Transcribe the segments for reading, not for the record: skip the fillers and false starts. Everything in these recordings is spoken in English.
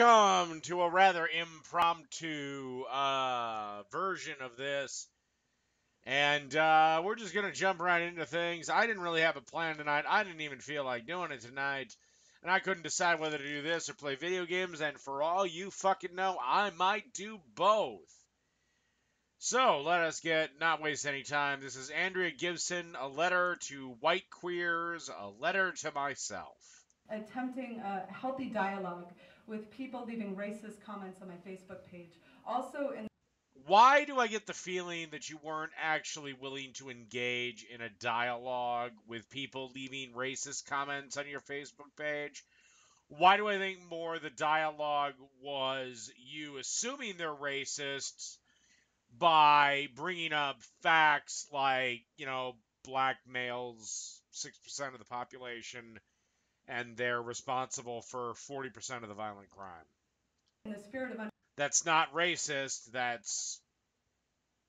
Welcome to a rather impromptu version of this. And we're just going to jump right into things. I didn't really have a plan tonight. I didn't even feel like doing it tonight. And I couldn't decide whether to do this or play video games. And for all you fucking know, I might do both. So let us not waste any time. This is Andrea Gibson, a letter to white queers, a letter to myself. Attempting a healthy dialogue with people leaving racist comments on my Facebook page. Also, Why do I get the feeling that you weren't actually willing to engage in a dialogue with people leaving racist comments on your Facebook page? Why do I think more the dialogue was you assuming they're racists by bringing up facts like, black males, 6% of the population, and they're responsible for 40% of the violent crime? in the spirit of That's not racist, that's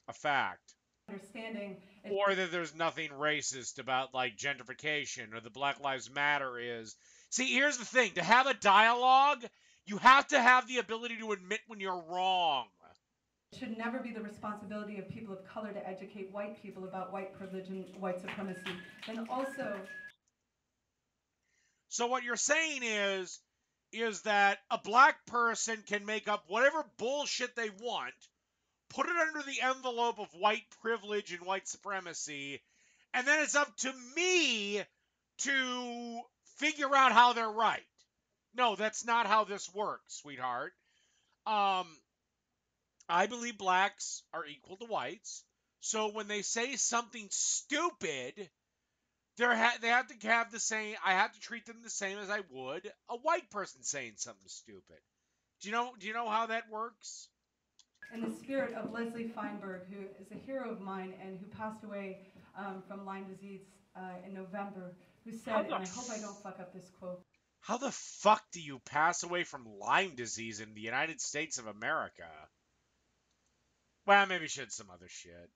a fact. understanding, Or that there's nothing racist about, like, gentrification or the Black Lives Matter is. See, here's the thing. To have a dialogue, you have to have the ability to admit when you're wrong. it should never be the responsibility of people of color to educate white people about white privilege and white supremacy. And also, So what you're saying is that a black person can make up whatever bullshit they want, put it under the envelope of white privilege and white supremacy, and then it's up to me to figure out how they're right. No, that's not how this works, sweetheart. I believe blacks are equal to whites. So when they say something stupid, they have to have the same. I have to treat them the same as I would a white person saying something stupid. Do you know how that works? in the spirit of Leslie Feinberg, who is a hero of mine and who passed away from Lyme disease in November, who said, and I hope I don't fuck up this quote. How the fuck do you pass away from Lyme disease in the United States of America? Well, maybe she had some other shit.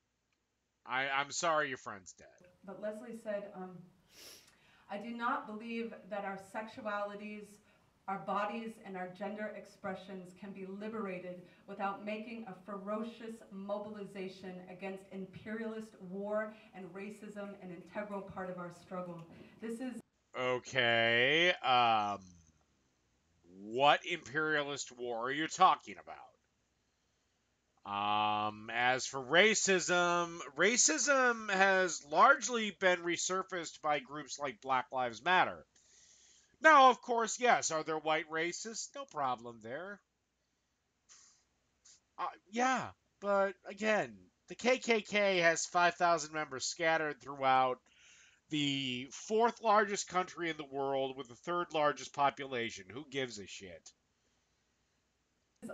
I'm sorry your friend's dead. But Leslie said, I do not believe that our sexualities, our bodies, and our gender expressions can be liberated without making a ferocious mobilization against imperialist war and racism an integral part of our struggle. This is... Okay, what imperialist war are you talking about? As for racism, racism has largely been resurfaced by groups like Black Lives Matter. Now, of course, yes, are there white racists? No problem there. Yeah, but again, the KKK has 5,000 members scattered throughout the fourth largest country in the world with the third largest population. Who gives a shit?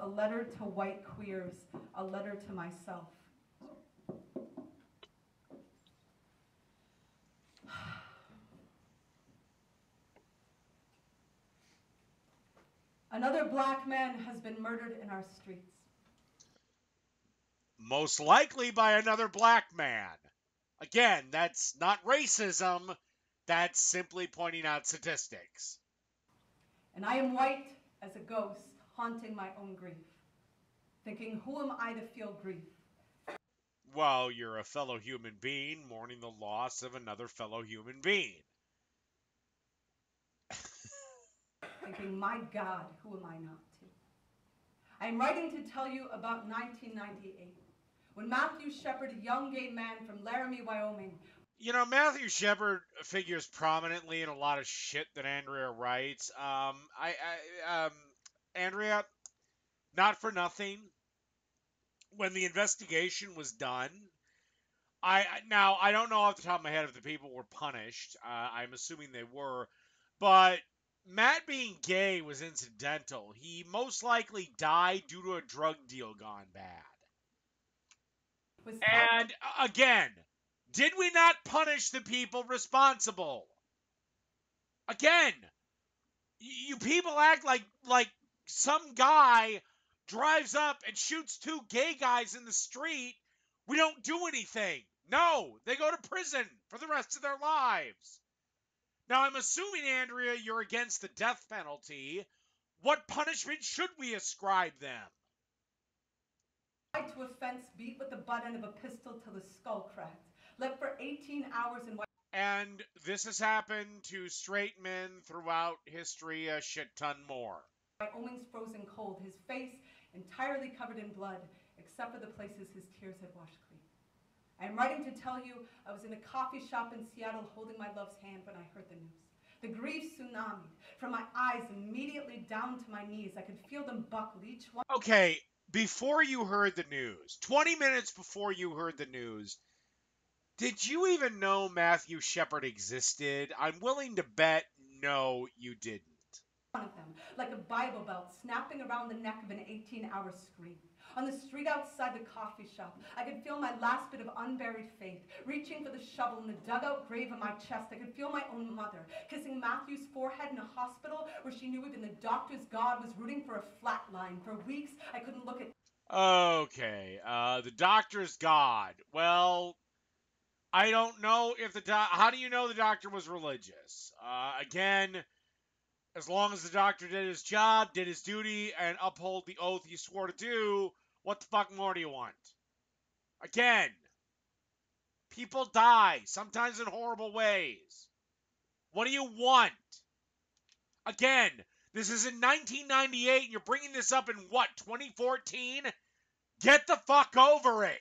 A letter to white queers, a letter to myself. Another black man has been murdered in our streets. Most likely by another black man. Again, that's not racism. That's simply pointing out statistics. And I am white as a ghost, haunting my own grief, thinking, who am I to feel grief? Well, you're a fellow human being mourning the loss of another fellow human being. Thinking, my God, who am I not to? I am writing to tell you about 1998, when Matthew Shepard, a young gay man from Laramie, Wyoming. You know, Matthew Shepard figures prominently in a lot of shit that Andrea writes. Andrea, not for nothing, when the investigation was done, I don't know off the top of my head if the people were punished. I'm assuming they were, but Matt being gay was incidental. He most likely died due to a drug deal gone bad. And again, did we not punish the people responsible? Again, you people act like some guy drives up and shoots two gay guys in the street. We don't do anything. No, they go to prison for the rest of their lives. Now, I'm assuming, Andrea, you're against the death penalty, What punishment should we ascribe them? Tied to a fence, beat with the butt end of a pistol till the skull cracked. Left for 18 hours in And this has happened to straight men throughout history a shit ton more. Wyoming's frozen cold, his face entirely covered in blood, except for the places his tears had washed clean. I am writing to tell you I was in a coffee shop in Seattle holding my love's hand when I heard the news. The grief tsunamied from my eyes immediately down to my knees. I could feel them buckle, each one. Okay, before you heard the news, 20 minutes before you heard the news, did you even know Matthew Shepard existed? I'm willing to bet no, you didn't. One of them, like a Bible belt snapping around the neck of an 18-hour scream. On the street outside the coffee shop, I could feel my last bit of unburied faith, reaching for the shovel in the dugout grave of my chest. I could feel my own mother kissing Matthew's forehead in a hospital where she knew even the doctor's God was rooting for a flat line. For weeks, I couldn't look at... Okay, the doctor's God. Well, I don't know if how do you know the doctor was religious? Again, as long as the doctor did his job, did his duty, and uphold the oath he swore to do, what the fuck more do you want? Again, people die, sometimes in horrible ways. What do you want? Again, this is in 1998, and you're bringing this up in what, 2014? Get the fuck over it!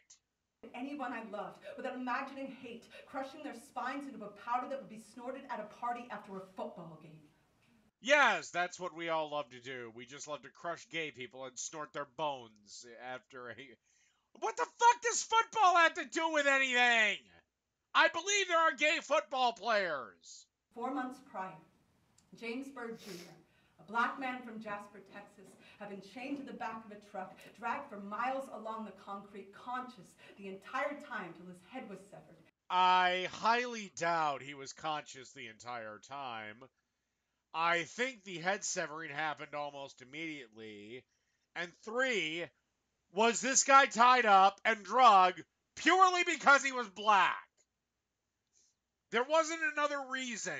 Anyone I loved, without imagining hate, crushing their spines into a powder that would be snorted at a party after a football game. Yes, that's what we all love to do. We just love to crush gay people and snort their bones after a... What the fuck does football have to do with anything? I believe there are gay football players. 4 months prior, James Byrd Jr., a black man from Jasper, Texas, had been chained to the back of a truck, dragged for miles along the concrete, conscious the entire time till his head was severed. I highly doubt he was conscious the entire time. I think the head severing happened almost immediately. And 3, was this guy tied up and drugged purely because he was black? There wasn't another reason.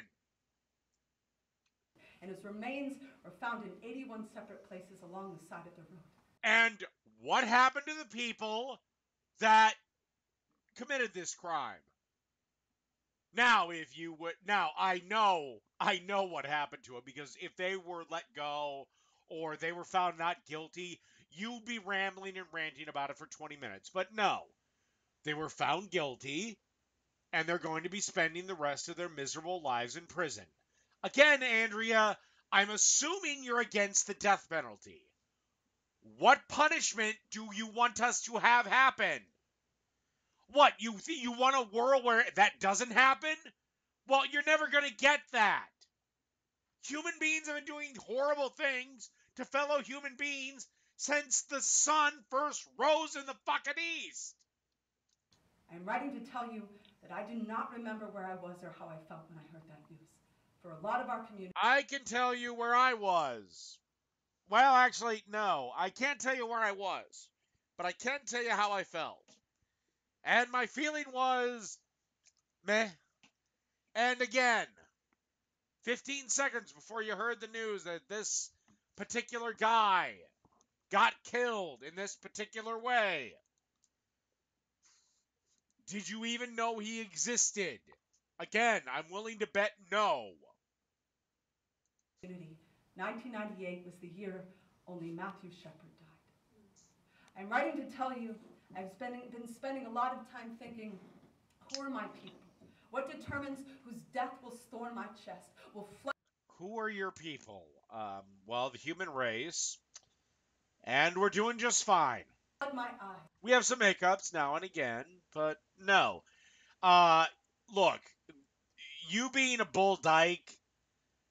And his remains were found in 81 separate places along the side of the road. And what happened to the people that committed this crime? Now, if you would, now I know what happened to them, because if they were let go or they were found not guilty, you'd be rambling and ranting about it for 20 minutes. But no, they were found guilty, and they're going to be spending the rest of their miserable lives in prison. Again, Andrea, I'm assuming you're against the death penalty. What punishment do you want us to have happen? What, you want a world where that doesn't happen? Well, you're never going to get that. Human beings have been doing horrible things to fellow human beings since the sun first rose in the fucking east. I'm writing to tell you that I do not remember where I was or how I felt when I heard that news. For a lot of our community... I can tell you where I was. Well, actually, no. I can't tell you where I was. But I can tell you how I felt. And my feeling was meh. And again, 15 seconds before you heard the news that this particular guy got killed in this particular way, did you even know he existed? Again, I'm willing to bet no. 1998 was the year only Matthew Shepard died. I'm writing to tell you I've been spending a lot of time thinking, who are my people? What determines whose death will storm my chest, will flood... Who are your people? Well, the human race. And we're doing just fine. my eyes. We have some hiccups now and again, but no. Look, you being a bull dyke,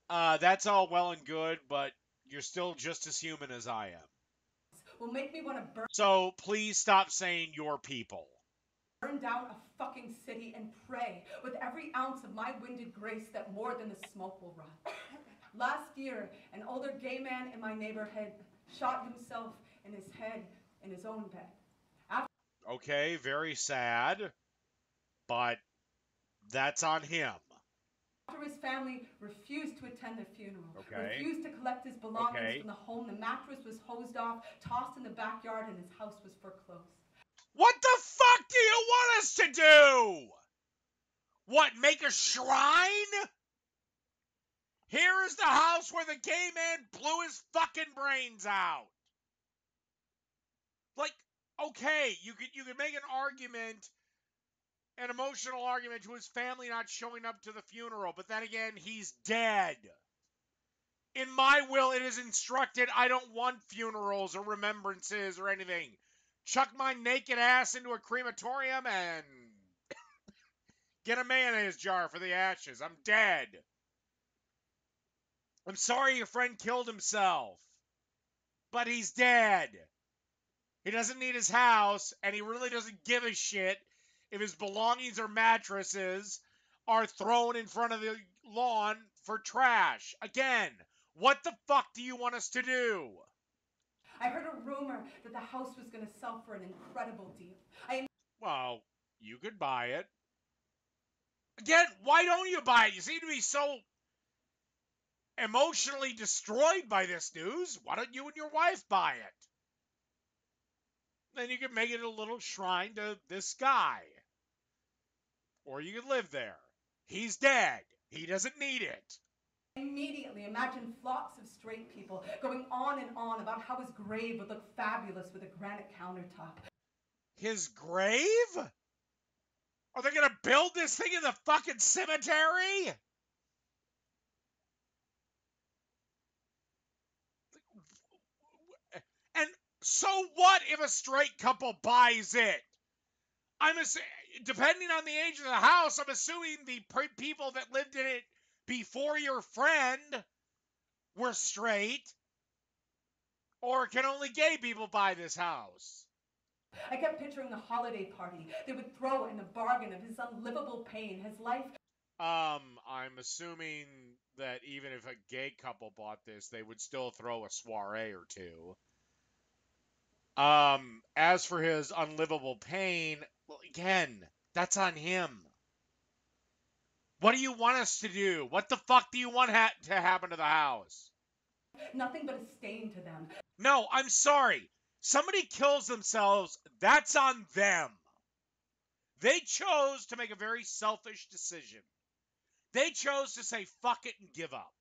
that's all well and good, but you're still just as human as I am. Will make me want to burn... So please stop saying your people. Burn down a fucking city and pray with every ounce of my winded grace that more than the smoke will run. Last year, an older gay man in my neighborhood shot himself in his head in his own bed. Okay, very sad, but that's on him. After his family refused to attend the funeral, Okay. refused to collect his belongings Okay. from the home, the mattress was hosed off, tossed in the backyard, and his house was foreclosed. What the fuck do you want us to do? What, make a shrine? Here is the house where the gay man blew his fucking brains out. Like, okay, you could make an argument, an emotional argument to his family not showing up to the funeral, but then again, he's dead. In my will, it is instructed I don't want funerals or remembrances or anything. Chuck my naked ass into a crematorium and get a mayonnaise jar for the ashes. I'm dead. I'm sorry your friend killed himself, but he's dead. He doesn't need his house, and he really doesn't give a shit if his belongings or mattresses are thrown in front of the lawn for trash. Again, what the fuck do you want us to do? I heard a rumor that the house was going to sell for an incredible deal. Well, you could buy it. Again, why don't you buy it? You seem to be so emotionally destroyed by this news. Why don't you and your wife buy it? Then you could make it a little shrine to this guy. Or you could live there. He's dead. He doesn't need it. Immediately imagine flocks of straight people going on and on about how his grave would look fabulous with a granite countertop. His grave? Are they gonna build this thing in the fucking cemetery? And so what if a straight couple buys it? Depending on the age of the house, I'm assuming the people that lived in it before your friend were straight. Or can only gay people buy this house? I kept picturing the holiday party they would throw in the bargain of his unlivable pain, his life. I'm assuming that even if a gay couple bought this, they would still throw a soiree or two. As for his unlivable pain, well, again, that's on him. What do you want us to do? What the fuck do you want to happen to the house? Nothing but a stain to them. No, I'm sorry. Somebody kills themselves, that's on them. They chose to make a very selfish decision. They chose to say fuck it and give up.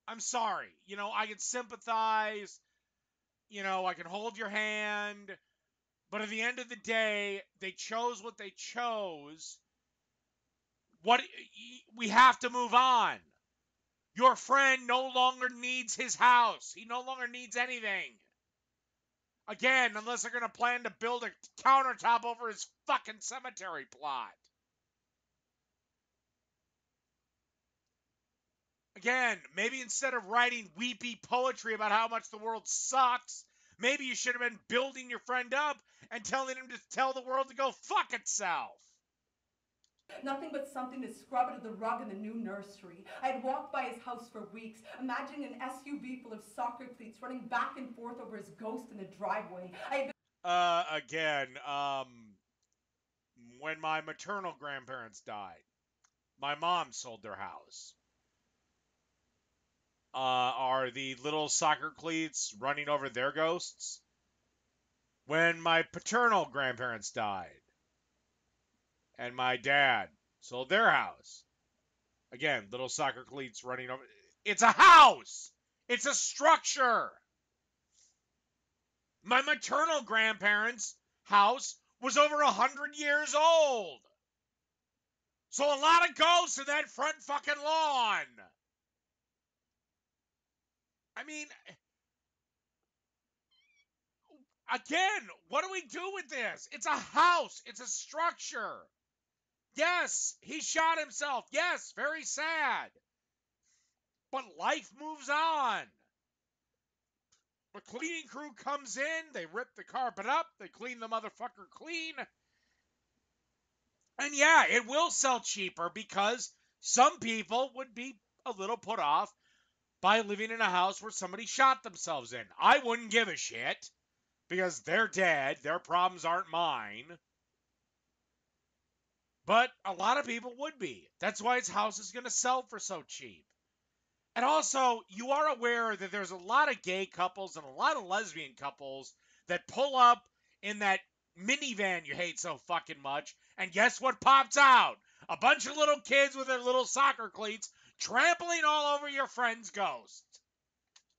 I'm sorry. I can sympathize. I can hold your hand. But at the end of the day, they chose what they chose. We have to move on. Your friend no longer needs his house. He no longer needs anything. Again, unless they're going to plan to build a countertop over his fucking cemetery plot. Again, maybe instead of writing weepy poetry about how much the world sucks, maybe you should have been building your friend up and telling him to tell the world to go fuck itself. Nothing but something to scrub under the rug in the new nursery. I had walked by his house for weeks, imagining an SUV full of soccer cleats running back and forth over his ghost in the driveway. When my maternal grandparents died, my mom sold their house. Are the little soccer cleats running over their ghosts? When my paternal grandparents died, and my dad sold their house, again, little soccer cleats running over. It's a house! It's a structure! My maternal grandparents' house was over 100 years old. So a lot of ghosts in that front fucking lawn. I mean, again, what do we do with this? It's a house. It's a structure. Yes, he shot himself. Yes, very sad. But life moves on. The cleaning crew comes in. They rip the carpet up. They clean the motherfucker clean. And yeah, it will sell cheaper because some people would be a little put off by living in a house where somebody shot themselves in. I wouldn't give a shit because they're dead. Their problems aren't mine. But a lot of people would be. That's why his house is going to sell for so cheap. And also, you are aware that there's a lot of gay couples and a lot of lesbian couples that pull up in that minivan you hate so fucking much. And guess what pops out? A bunch of little kids with their little soccer cleats trampling all over your friend's ghost.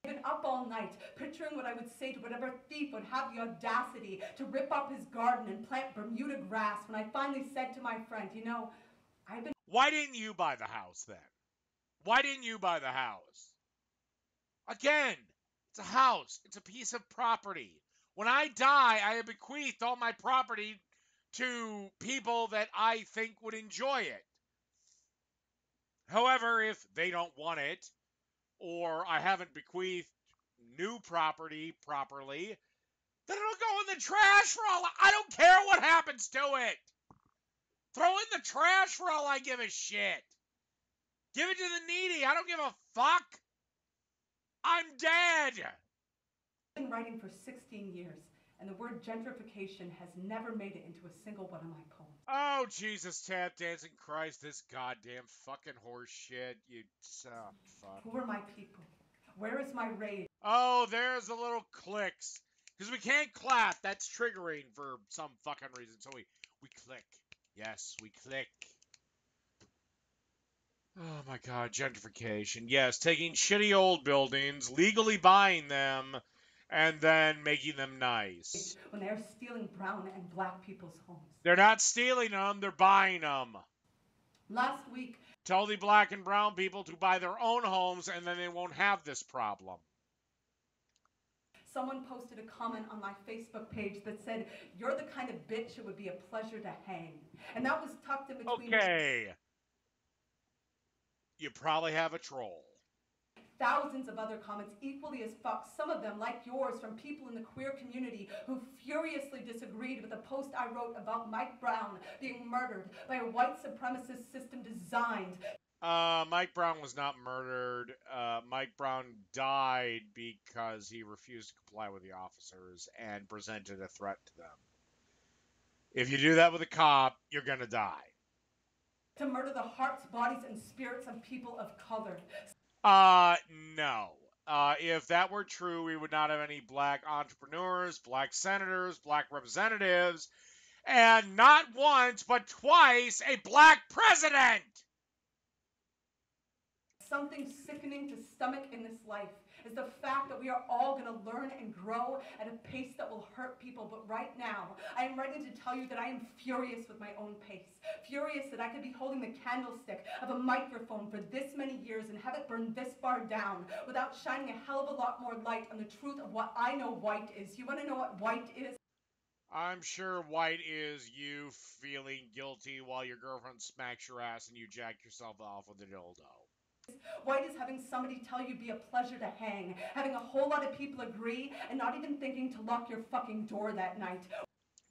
I've been up all night, picturing what I would say to whatever thief would have the audacity to rip up his garden and plant Bermuda grass when I finally said to my friend, you know, I've been... Why didn't you buy the house then? Why didn't you buy the house? Again, it's a house. It's a piece of property. When I die, I have bequeathed all my property to people that I think would enjoy it. However, if they don't want it, or I haven't bequeathed new property properly, then it'll go in the trash for all I don't care what happens to it. Throw in the trash for all I give a shit. Give it to the needy. I don't give a fuck. I'm dead. I've been writing for 16 years, and the word gentrification has never made it into a single one of my poems. Oh, Jesus, tap dancing Christ, this goddamn fucking horse shit. You fuck. Who are my people? Where is my rage? Oh, there's the little clicks. Because we can't clap. That's triggering for some fucking reason. So we click. Yes, we click. Oh my god, gentrification. Yes, taking shitty old buildings, legally buying them, and then making them nice. When they are stealing brown and black people's homes. They're not stealing them, they're buying them. Last week, tell the black and brown people to buy their own homes, and then they won't have this problem. Someone posted a comment on my Facebook page that said, "You're the kind of bitch it would be a pleasure to hang." And that was tucked in between... Okay. You probably have a troll. Thousands of other comments equally as fucked, some of them, like yours, from people in the queer community who furiously disagreed with a post I wrote about Mike Brown being murdered by a white supremacist system designed... Mike Brown was not murdered. Mike Brown died because he refused to comply with the officers and presented a threat to them. If you do that with a cop, you're gonna die. To murder the hearts, bodies, and spirits of people of color. No. If that were true, we would not have any black entrepreneurs, black senators, black representatives, and not once, but twice, a black president! Something sickening to stomach in this life is the fact that we are all going to learn and grow at a pace that will hurt people. But right now, I am ready to tell you that I am furious with my own pace. Furious that I could be holding the candlestick of a microphone for this many years and have it burn this far down without shining a hell of a lot more light on the truth of what I know white is. You want to know what white is? I'm sure white is you feeling guilty while your girlfriend smacks your ass and you jack yourself off with a dildo. White is having somebody tell you be a pleasure to hang, having a whole lot of people agree, and not even thinking to lock your fucking door that night.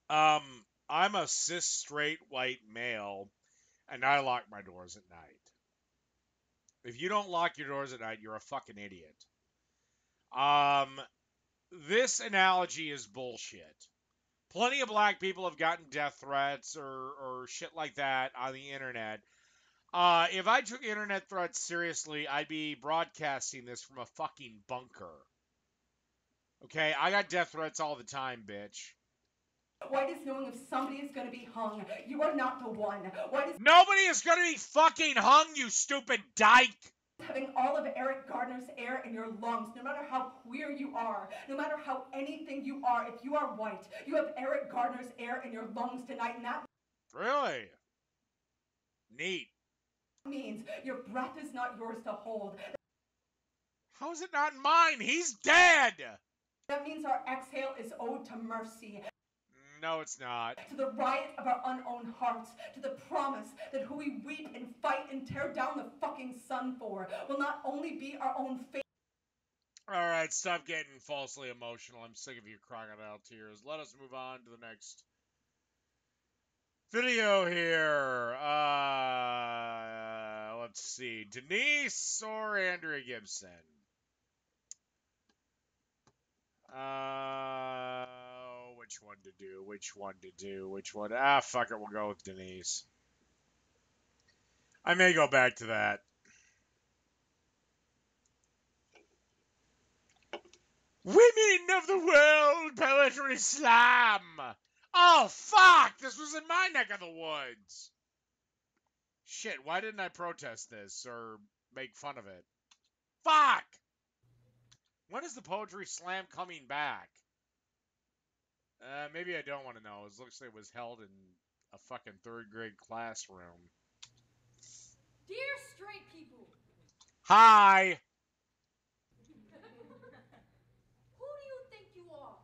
I'm a cis straight white male, and I lock my doors at night. If you don't lock your doors at night, you're a fucking idiot. This analogy is bullshit. Plenty of black people have gotten death threats or shit like that on the internet. If I took internet threats seriously, I'd be broadcasting this from a fucking bunker. Okay, I got death threats all the time, bitch. White is knowing if somebody is going to be hung. You are not the one. White is... Nobody is going to be fucking hung, you stupid dyke! Having all of Eric Gardner's air in your lungs, no matter how queer you are, no matter how anything you are, if you are white, you have Eric Gardner's air in your lungs tonight, and that... Really? Neat. Means your breath is not yours to hold. How is it not mine? He's dead! That means our exhale is owed to mercy. No, it's not. To the riot of our unowned hearts, to the promise that who we weep and fight and tear down the fucking sun for will not only be our own fate. Alright, stop getting falsely emotional. I'm sick of your crocodile tears. Let us move on to the next video here. Let's see. Denise or Andrea Gibson? Which one to do? Which one to do? Which one? Ah, fuck it. We'll go with Denise. I may go back to that. Women of the World Poetry Slam! Oh, fuck! This was in my neck of the woods! Shit, why didn't I protest this or make fun of it? Fuck! When is the Poetry Slam coming back? Maybe I don't want to know. It looks like it was held in a fucking third grade classroom. Dear straight people. Hi! Who do you think you are?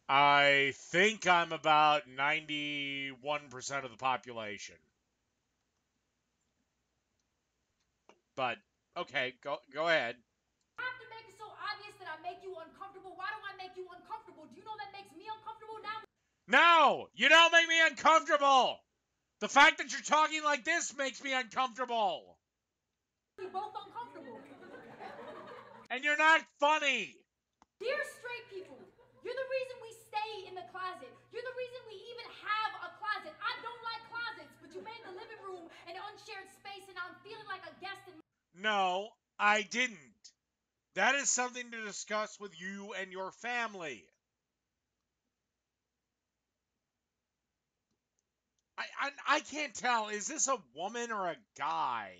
I think I'm about 91% of the population. But, okay, go ahead. You have to make it so obvious that I make you uncomfortable. Why do I make you uncomfortable? Do you know that makes me uncomfortable now? No! You don't make me uncomfortable! The fact that you're talking like this makes me uncomfortable! We're both uncomfortable. And you're not funny! Dear straight people, you're the reason we stay in the closet. You're the reason we even have a closet. I don't like closets, but you made the living room an unshared space and I'm feeling like a guest in... No, I didn't. That is something to discuss with you and your family. I can't tell. Is this a woman or a guy?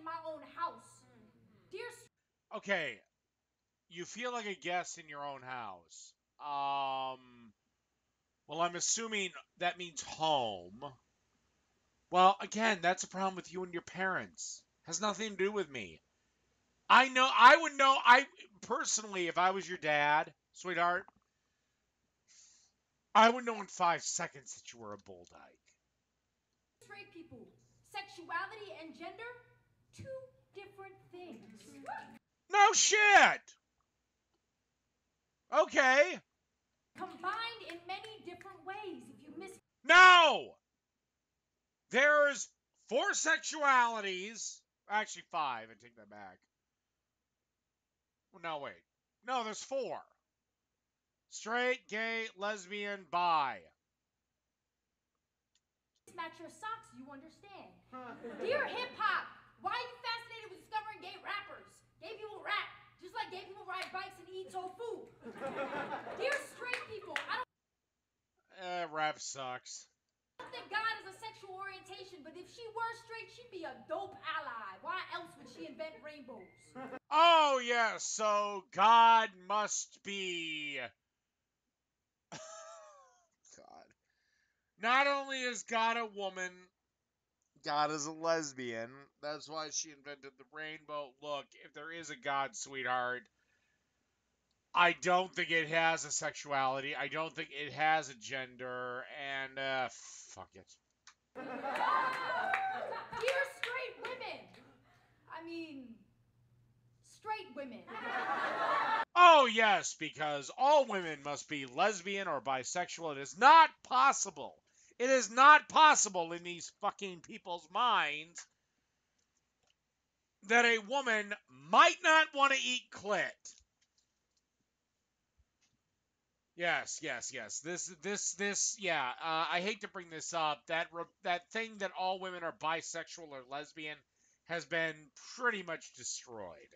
my own house. Dear... Okay, you feel like a guest in your own house. Well, I'm assuming that means home. Well, again, that's a problem with you and your parents. Has nothing to do with me. I would know, personally, if I was your dad, sweetheart, I would know in 5 seconds that you were a bull dyke. Straight people, sexuality and gender, two different things. No shit! Okay. Combined in many different ways. If you miss... No! There's 4 sexualities. Actually, 5. I take that back. Well, no, wait. No, there's 4. Straight, gay, lesbian, bi. Match your socks, you understand. Dear hip hop, why are you fascinated with discovering gay rappers? Gay people rap, just like gay people ride bikes and eat tofu. Dear straight people, I don't Rap sucks. think God is a sexual orientation, but if she were straight, she'd be a dope ally. Why else would she invent rainbows? Oh, yeah, so God must be... God. Not only is God a woman, God is a lesbian. That's why she invented the rainbow. Look, if there is a God, sweetheart, I don't think it has a sexuality. I don't think it has a gender. And, fuck it. Dear straight women, I mean, straight women. Oh, yes, because all women must be lesbian or bisexual. It is not possible. It is not possible in these fucking people's minds that a woman might not want to eat clit. Yes. Yeah. I hate to bring this up. That thing that all women are bisexual or lesbian has been pretty much destroyed.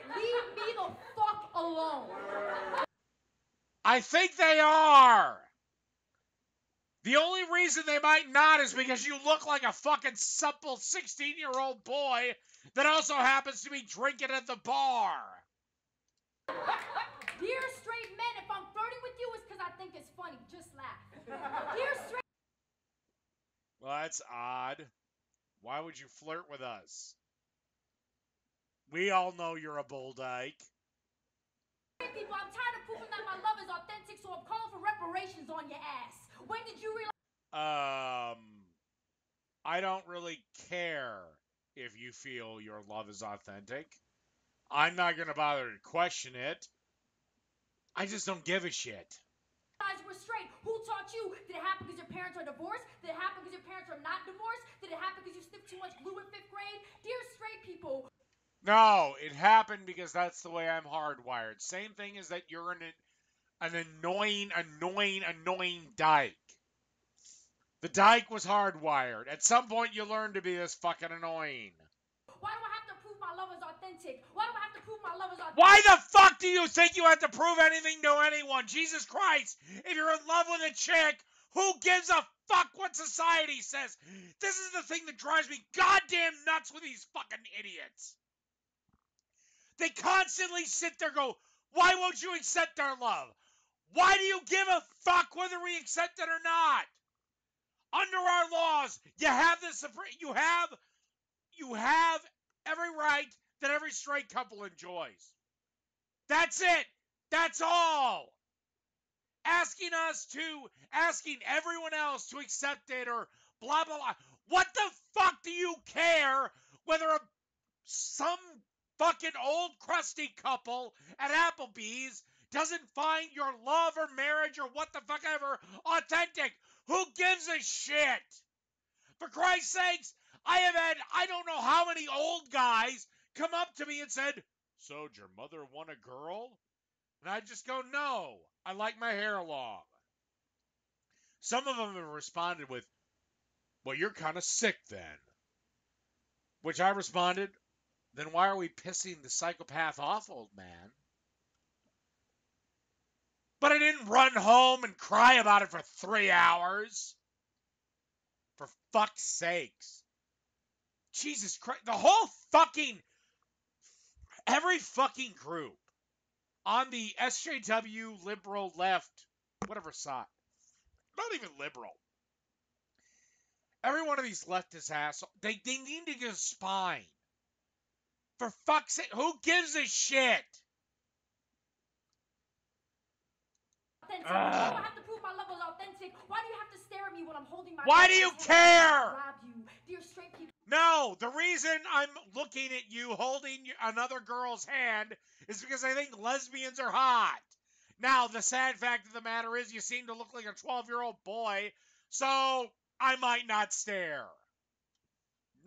Leave me the fuck alone. I think they are. The only reason they might not is because you look like a fucking supple 16-year-old boy that also happens to be drinking at the bar. Dear straight men, if I'm flirting with you, it's because I think it's funny. Just laugh. Dear straight... Well, that's odd. Why would you flirt with us? We all know you're a bull dyke. people, I'm tired of proving that my love is authentic, so I'm calling for reparations on your ass. When did you realize... I don't really care if you feel your love is authentic. I'm not going to bother to question it. I just don't give a shit. We're straight. Who taught you? Did it happen because your parents are divorced? Did it happen because your parents are not divorced? Did it happen because you sniffed too much glue in 5th grade? Dear straight people. No, it happened because that's the way I'm hardwired. Same thing as that you're an annoying dyke. The dyke was hardwired. At some point, you learn to be this fucking annoying. Why do I have to prove my love is authentic? Why do I have to prove my love is authentic? Why the fuck do you think you have to prove anything to anyone? Jesus Christ, if you're in love with a chick, who gives a fuck what society says? This is the thing that drives me goddamn nuts with these fucking idiots. They constantly sit there and go, why won't you accept our love? Why do you give a fuck whether we accept it or not? Under our laws, you have every right that every straight couple enjoys. That's it. That's all. Asking everyone else to accept it or blah, blah, blah. What the fuck do you care whether some fucking old crusty couple at Applebee's doesn't find your love or marriage or what the fuck ever authentic? Who gives a shit? For Christ's sakes, I have had I don't know how many old guys come up to me and said, so did your mother want a girl? And I just go, no, I like my hair long. Some of them have responded with, well, you're kind of sick then. Which I responded, then why are we pissing the psychopath off, old man? But I didn't run home and cry about it for 3 hours. For fuck's sakes. Jesus Christ. The whole fucking, every fucking group on the SJW liberal left, whatever side, not even liberal. Every one of these leftist assholes, they need to get a spine. For fuck's sake, who gives a shit? Why do I have to prove my love is authentic? Why do you have to stare at me when I'm holding my Why do you care? Rob you. Dear straight people. No, the reason I'm looking at you holding another girl's hand is because I think lesbians are hot. Now, the sad fact of the matter is you seem to look like a 12-year-old boy, so I might not stare.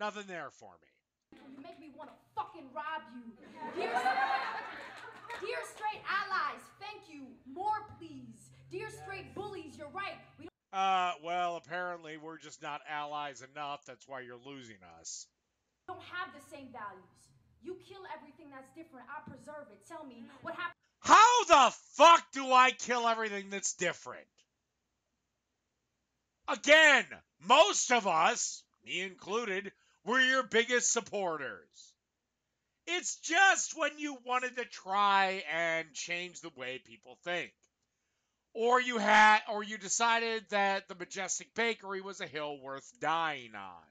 Nothing there for me. You make me want to fucking rob you. Dear straight allies, thank you. More, please. Dear straight bullies, you're right. Well, apparently we're just not allies enough. That's why you're losing us. We don't have the same values. You kill everything that's different. I preserve it. Tell me what happened. How the fuck do I kill everything that's different? Again, most of us, me included, were your biggest supporters. It's just when you wanted to try and change the way people think. Or you decided that the Majestic Bakery was a hill worth dying on.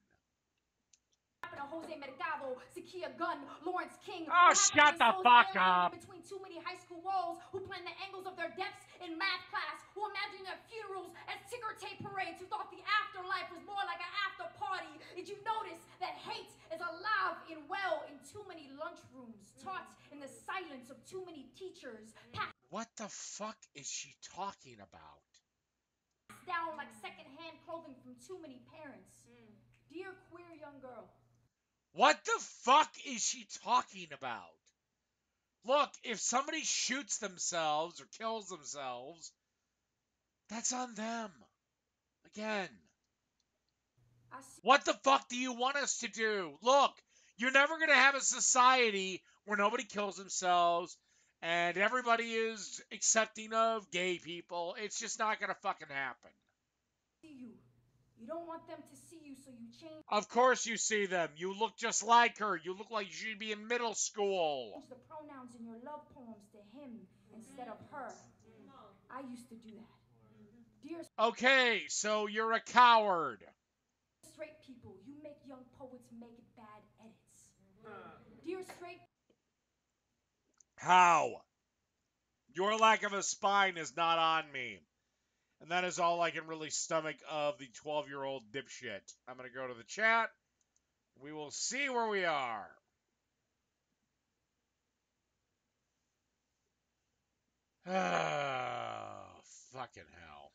Jose Mercado, Zakia Gunn, Lawrence King. Oh, shut the fuck up. Between too many high school walls, who plan the angles of their depths in math class, who imagine their funerals as ticker tape parades, who thought the afterlife was more like an after party. Did you notice that hate is alive and well in too many lunchrooms, taught in the silence of too many teachers? What the fuck is she talking about? Down like secondhand clothing from too many parents. Dear queer young girl. What the fuck is she talking about? Look, if somebody shoots themselves or kills themselves, that's on them. Again. What the fuck do you want us to do? Look, you're never going to have a society where nobody kills themselves and everybody is accepting of gay people. It's just not going to fucking happen. You don't want them to see you, so you change. Of course you see them. You look just like her. You look like you should be in middle school. Change the pronouns in your love poems to him instead of her. I used to do that. Dear okay, so you're a coward. Straight people, you make young poets make bad edits. Dear straight. How? Your lack of a spine is not on me. And that is all I can really stomach of the 12-year-old dipshit. I'm going to go to the chat. We will see where we are. Oh, fucking hell.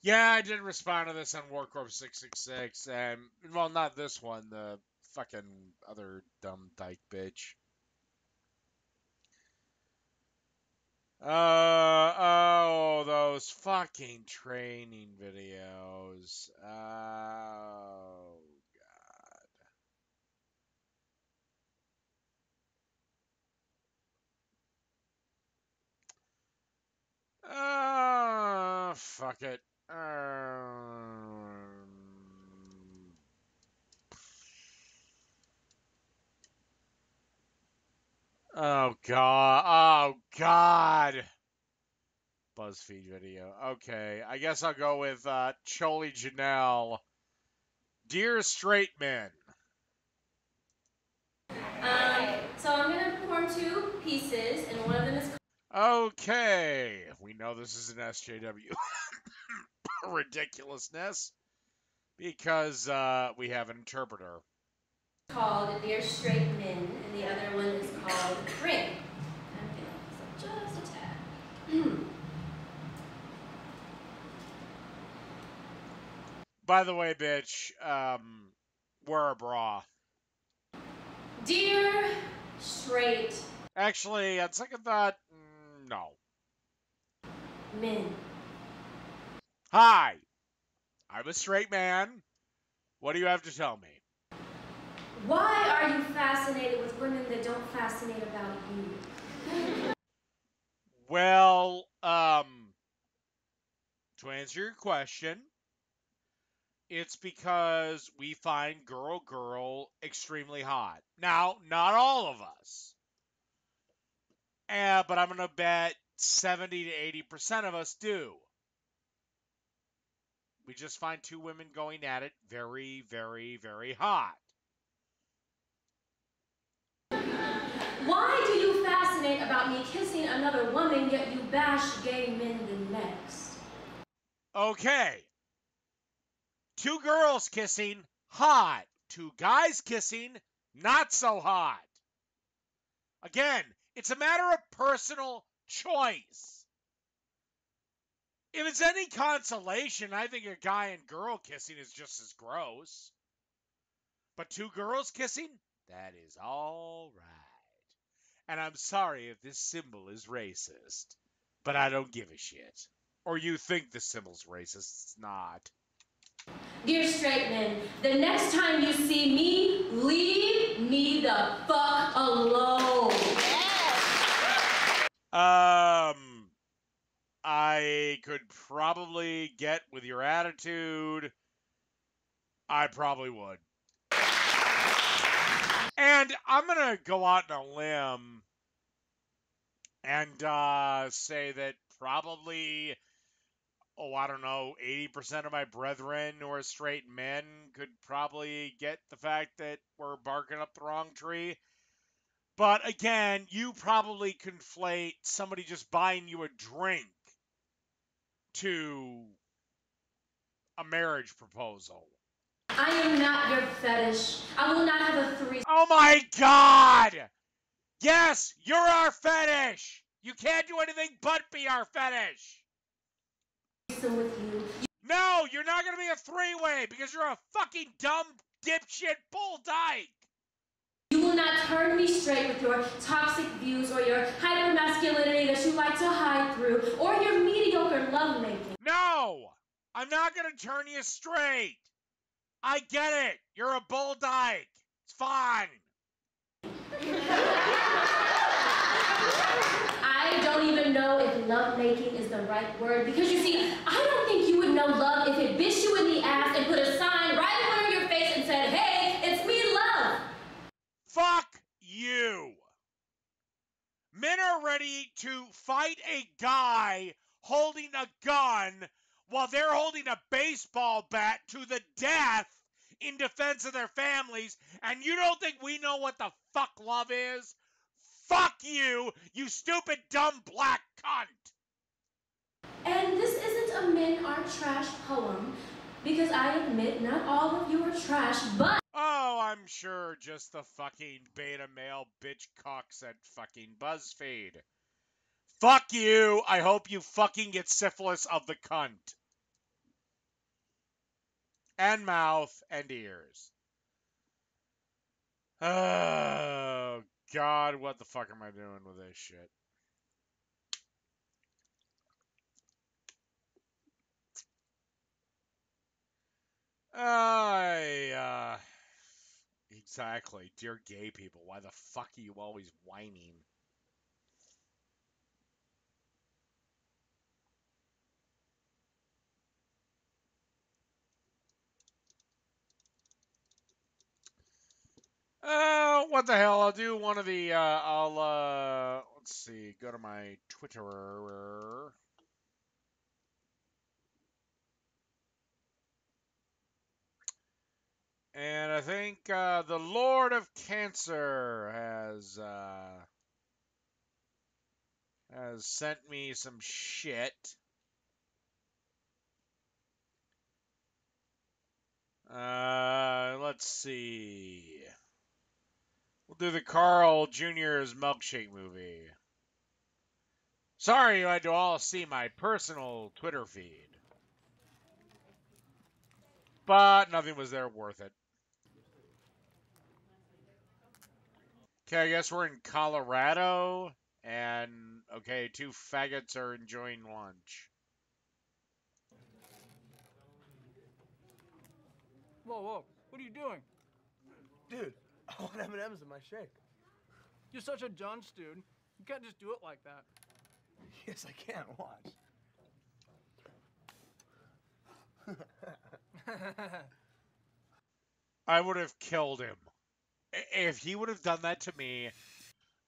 Yeah, I did respond to this on Warcorpse666. And, well, not this one. The fucking other dumb dyke bitch. Oh, those fucking training videos. Oh, God. Fuck it. Oh, God. Oh, God. BuzzFeed video. Okay, I guess I'll go with Choli Janelle. Dear straight men. So I'm gonna perform two pieces, and one of them is Okay, we know this is an SJW ridiculousness because we have an interpreter. called Dear Straight Men, and the other one is called Ring. I'm gonna mix up just a tad. By the way, bitch, wear a bra. Dear Straight Actually, on second thought, no. Men. Hi, I'm a straight man. What do you have to tell me? Why are you fascinated with women that don't fascinate about you? Well, to answer your question, it's because we find girl extremely hot. Now, not all of us. But I'm going to bet 70 to 80% of us do. We just find two women going at it very, very, very hot. Why do you fascinate about me kissing another woman, yet you bash gay men the next? Okay. Two girls kissing, hot. Two guys kissing, not so hot. Again, it's a matter of personal choice. If it's any consolation, I think a guy and girl kissing is just as gross. But two girls kissing? That is all right. And I'm sorry if this symbol is racist, but I don't give a shit. Or you think the symbol's racist, it's not. Dear straight men, the next time you see me, leave me the fuck alone. I could probably get with your attitude. I probably would. And I'm going to go out on a limb and say that probably, I don't know, 80% of my brethren who are straight men could probably get the fact that we're barking up the wrong tree. But again, you probably conflate somebody just buying you a drink to a marriage proposal. I am not your fetish. I will not have a threesome. Oh my God! Yes, you're our fetish! You can't do anything but be our fetish! With you. No, you're not gonna be a three-way because you're a fucking dumb dipshit bull dyke! You will not turn me straight with your toxic views or your hypermasculinity that you like to hide through or your mediocre lovemaking. No! I'm not gonna turn you straight! I get it! You're a bull dyke! It's fine! I don't even know if lovemaking is the right word because you see, I don't think you would know love if it bit you in the ass and put a sign right in front of your face and said, hey, it's me, love. Fuck you! Men are ready to fight a guy holding a gun while they're holding a baseball bat to the death in defense of their families, and you don't think we know what the fuck love is? Fuck you, you stupid dumb black cunt! And this isn't a men are trash poem because I admit not all of you are trash, but Oh, I'm sure just the fucking beta male bitch cocks at fucking BuzzFeed. Fuck you, I hope you fucking get syphilis of the cunt. And mouth and ears. Oh, God, what the fuck am I doing with this shit? Exactly. Dear gay people, why the fuck are you always whining? What the hell? I'll do one of the, let's see, go to my Twitter. And I think, the Lord of Cancer has sent me some shit. Let's see. We'll do the Carl Jr.'s milkshake movie. Sorry you had to all see my personal Twitter feed. But nothing was there worth it. Okay, I guess we're in Colorado. And, okay, 2 faggots are enjoying lunch. Whoa, whoa. What are you doing? Dude, I want M&M's in my shake. You're such a dunce, dude. You can't just do it like that. Yes, I can. Watch. I would have killed him. If he would have done that to me,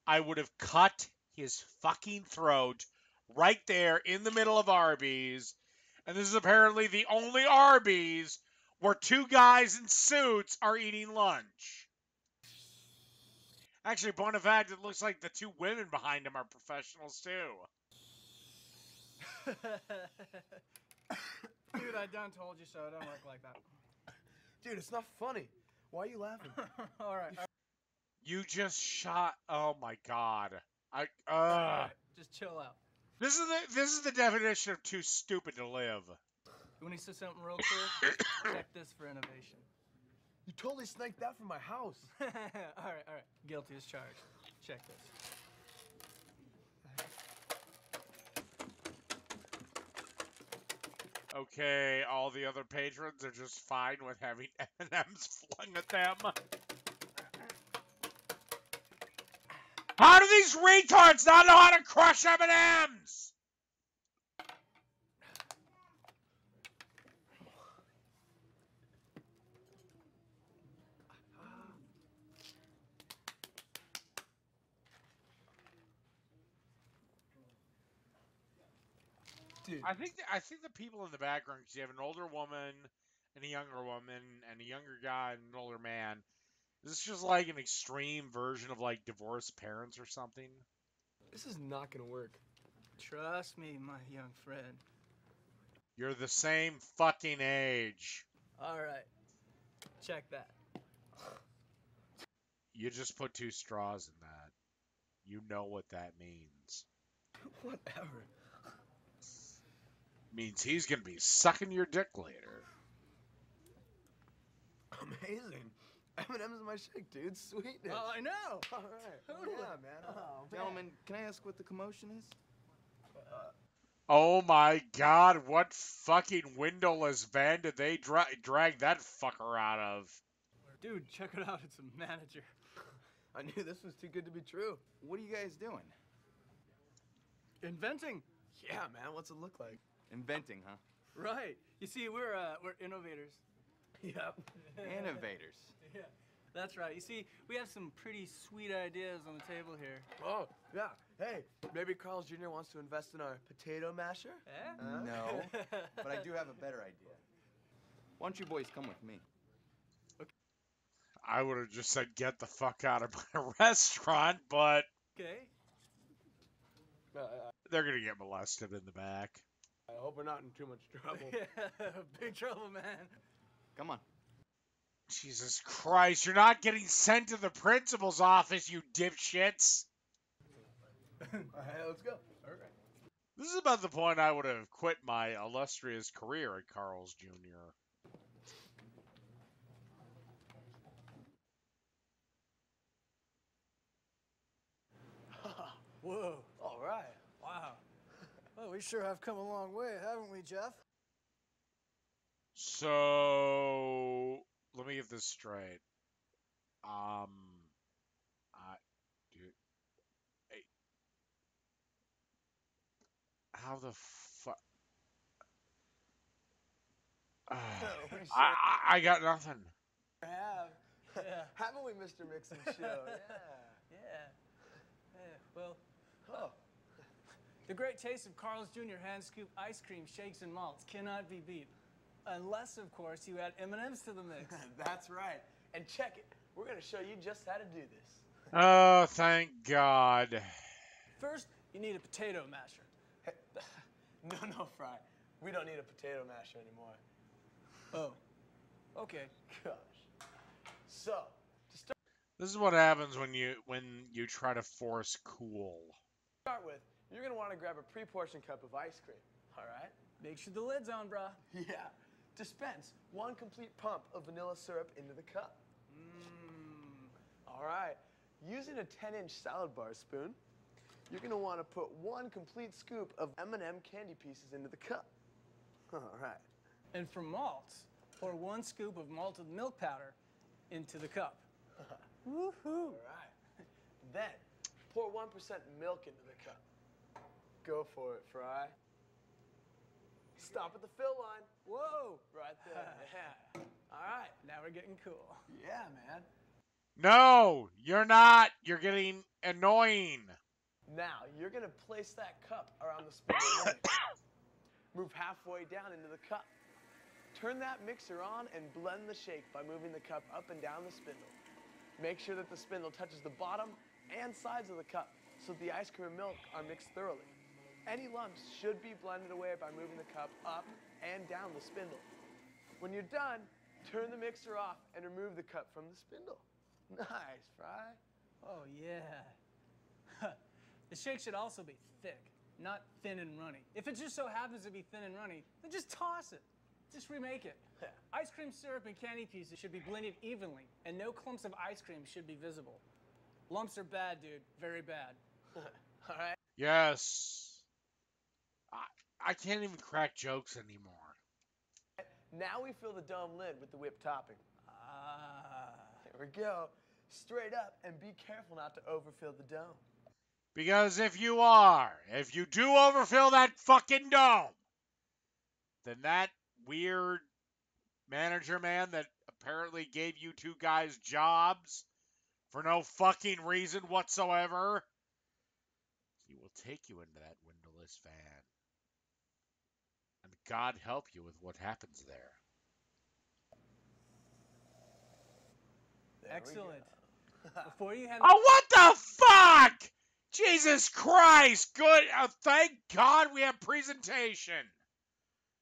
I would have cut his fucking throat right there in the middle of Arby's. And this is apparently the only Arby's where 2 guys in suits are eating lunch. Actually, point of fact, it looks like the 2 women behind him are professionals too. Dude, I done told you so. It don't work like that. Dude, it's not funny. Why are you laughing? All right. You just shot. Oh my god. All right. Just chill out. This is the definition of too stupid to live. You want to see something real cool? Check this for innovation. You totally snaked that from my house. all right. Guilty as charged. Check this. Okay, all the other patrons are just fine with having M&Ms flung at them. How do these retards not know how to crush M&Ms? Dude. I think the people in the background, because you have an older woman and a younger woman and a younger guy and an older man. Is this just like an extreme version of like divorced parents or something? This is not gonna work. Trust me, my young friend. You're the same fucking age. All right. Check that. You just put 2 straws in that. You know what that means. Whatever. Means he's gonna be sucking your dick later. Amazing. M&M's in my shake, dude. Sweetness. Oh, I know. All right. Totally. Yeah, man. Oh, Gentlemen, can I ask what the commotion is? Oh my god, what fucking windowless van did they drag that fucker out of? Dude, check it out. It's a manager. I knew this was too good to be true. What are you guys doing? Inventing. Yeah, man. What's it look like? Inventing, huh? Right. You see, we're innovators. Yep. Innovators. Yeah, that's right. You see, we have some pretty sweet ideas on the table here. Oh, yeah. Hey, maybe Carl's Jr. wants to invest in our potato masher? Eh? No, but I do have a better idea. Why don't you boys come with me? I would have just said get the fuck out of my restaurant, but Okay. they're gonna get molested in the back. I hope we're not in too much trouble. Yeah, big trouble, man. Come on. Jesus Christ, you're not getting sent to the principal's office, you dipshits. All right, let's go. All right. This is about the point I would have quit my illustrious career at Carl's Jr. Whoa. All right. Wow. Well, we sure have come a long way, haven't we, Jeff? So let me get this straight. Dude, hey, how the fuck? I got nothing. Have. Yeah. Haven't we, Mr. Mix and Show? Yeah. Well, Oh. the great taste of Carl's Jr. hand scoop ice cream, shakes, and malts cannot be beat. Unless, of course, you add M&Ms to the mix. That's right. And check it. We're going to show you just how to do this. Oh, thank God. First, you need a potato masher. Hey, no, Fry. We don't need a potato masher anymore. Oh, okay. Gosh. So, to This is what happens when you try to force cool. start with, you're going to want to grab a pre-portioned cup of ice cream. All right? Make sure the lid's on, brah. Yeah. Dispense 1 complete pump of vanilla syrup into the cup. All right. Using a 10-inch salad bar spoon, you're going to want to put 1 complete scoop of M&M candy pieces into the cup. All right. And for malts, pour 1 scoop of malted milk powder into the cup. Woohoo! All right. Then, pour 1% milk into the cup. Go for it, Fry. Stop at the fill line. Whoa! Right there. Yeah. All right. Now we're getting cool. Yeah, man. No, you're not. You're getting annoying. Now, you're going to place that cup around the spindle limit. Move halfway down into the cup. Turn that mixer on and blend the shake by moving the cup up and down the spindle. Make sure that the spindle touches the bottom and sides of the cup so the ice cream and milk are mixed thoroughly. Any lumps should be blended away by moving the cup up and down the spindle. When you're done, turn the mixer off and remove the cup from the spindle. Nice, Fry. Oh, yeah. The shake should also be thick, not thin and runny. If it just so happens to be thin and runny, then just toss it. Just remake it. Ice cream syrup and candy pieces should be blended evenly, and no clumps of ice cream should be visible. Lumps are bad, dude. Very bad. All right. Yes. I can't even crack jokes anymore. Now we fill the dome lid with the whipped topping. There we go. Straight up, and be careful not to overfill the dome. Because if you do overfill that fucking dome, then that weird manager man that apparently gave you two guys jobs for no fucking reason whatsoever, he will take you into that windowless van. And God help you with what happens there. Excellent. Before you have Oh, what the fuck? Jesus Christ! Good. Thank God we have presentation.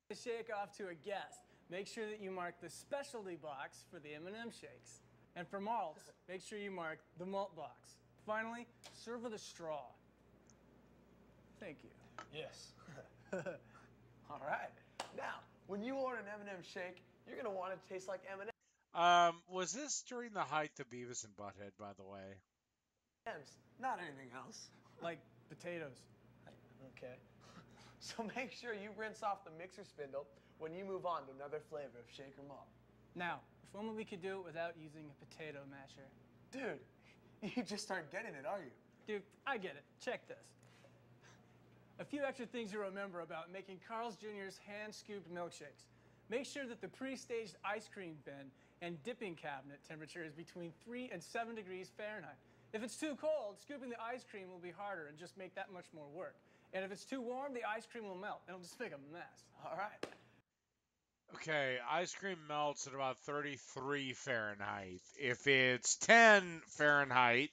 the shake off to a guest, make sure that you mark the specialty box for the M&M shakes. And for malts, make sure you mark the malt box. Finally, serve with a straw. Thank you. Yes. All right. Now, when you order an M&M shake, you're going to want it to taste like M&M's. Was this during the height of Beavis and Butthead, by the way? Not anything else. Like potatoes. Okay. So make sure you rinse off the mixer spindle when you move on to another flavor of shake or malt. Now, if only we could do it without using a potato masher. Dude, you just aren't getting it, are you? Dude, I get it. Check this. A few extra things to remember about making Carl's Jr.'s hand-scooped milkshakes. Make sure that the pre-staged ice cream bin and dipping cabinet temperature is between 3 and 7 degrees Fahrenheit. If it's too cold, scooping the ice cream will be harder and just make that much more work. And if it's too warm, the ice cream will melt. It'll just make a mess. All right. Okay, ice cream melts at about 33 Fahrenheit. If it's 10 Fahrenheit,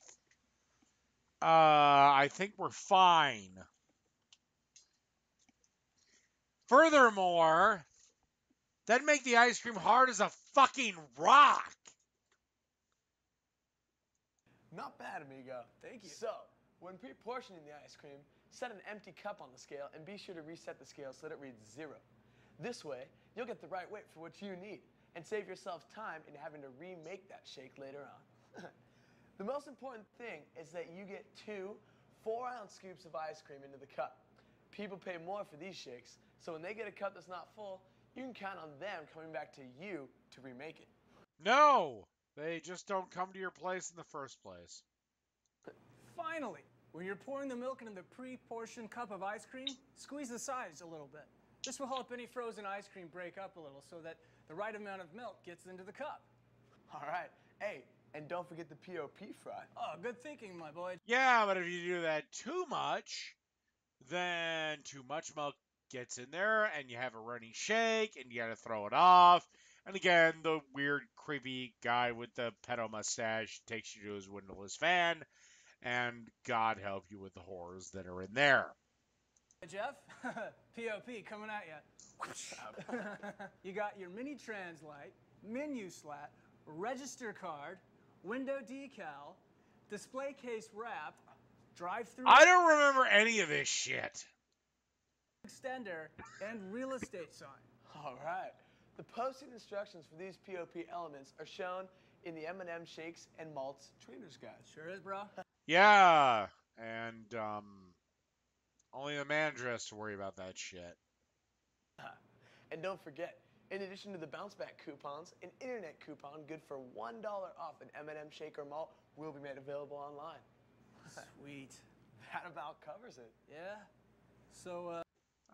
I think we're fine. Furthermore, that'd make the ice cream hard as a fucking rock. Not bad, amigo. Thank you. So, when pre-portioning the ice cream, set an empty cup on the scale and be sure to reset the scale so that it reads 0. This way, you'll get the right weight for what you need and save yourself time in having to remake that shake later on. The most important thing is that you get 2 4-ounce scoops of ice cream into the cup. People pay more for these shakes, so when they get a cup that's not full, You can count on them coming back to you to remake it. No, they just don't come to your place in the first place. Finally, when you're pouring the milk into the pre-portioned cup of ice cream, squeeze the sides a little bit. This will help any frozen ice cream break up a little so that the right amount of milk gets into the cup. All right. Hey, and don't forget the POP fry. Oh, good thinking, my boy. Yeah, but if you do that too much, then too much milk gets in there and you have a runny shake and you gotta throw it off. And again, the weird, creepy guy with the pedo mustache takes you to his windowless van, and God help you with the horrors that are in there. Jeff, POP coming at you. You got your mini translite, menu slat, register card, window decal, display case wrap, drive-through I don't remember any of this shit. extender, and real estate sign. All right. The posting instructions for these POP elements are shown in the M&M Shakes and Malts Trader's Guide. Sure is, bro. Yeah, and only the manager has to worry about that shit. And don't forget, in addition to the bounce back coupons, an internet coupon good for $1 off an M&M Shake or Malt will be made available online. Sweet. That about covers it. Yeah? So,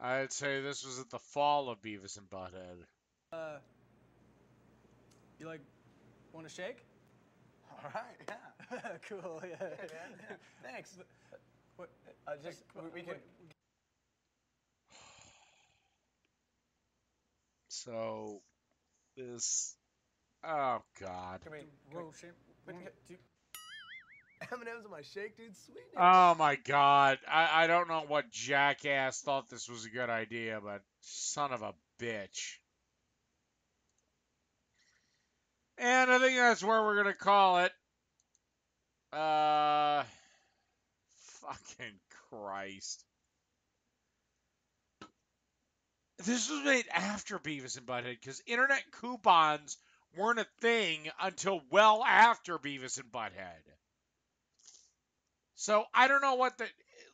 I'd say this was at the fall of Beavis and Butthead. you want a shake? All right, yeah. Cool, yeah. Hey, man. Yeah. Thanks. What? We can. So, this... Oh, God. Whoa, shame. M&M's in my shake, dude. Sweet. Oh, my God. I don't know what jackass thought this was a good idea, but son of a bitch. And I think that's where we're going to call it. Fucking Christ. This was made after Beavis and Butthead because internet coupons weren't a thing until well after Beavis and Butthead. So I don't know what the...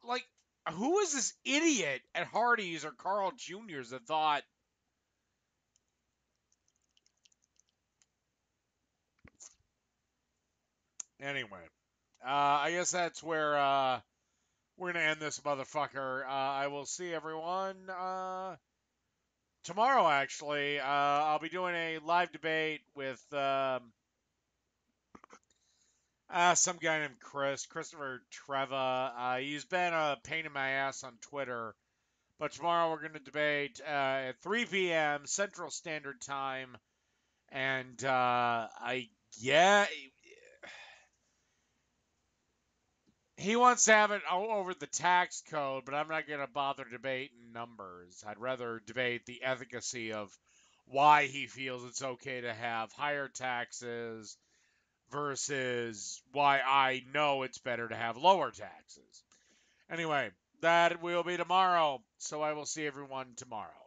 Like, who is this idiot at Hardee's or Carl Jr.'s that thought... Anyway, I guess that's where we're going to end this motherfucker. I will see everyone tomorrow, actually. I'll be doing a live debate with some guy named Christopher Treva. He's been a pain in my ass on Twitter. But tomorrow we're going to debate at 3 p.m. Central Standard Time. And he wants to have it over the tax code, but I'm not going to bother debating numbers. I'd rather debate the efficacy of why he feels it's okay to have higher taxes versus why I know it's better to have lower taxes. Anyway, that will be tomorrow, so I will see everyone tomorrow.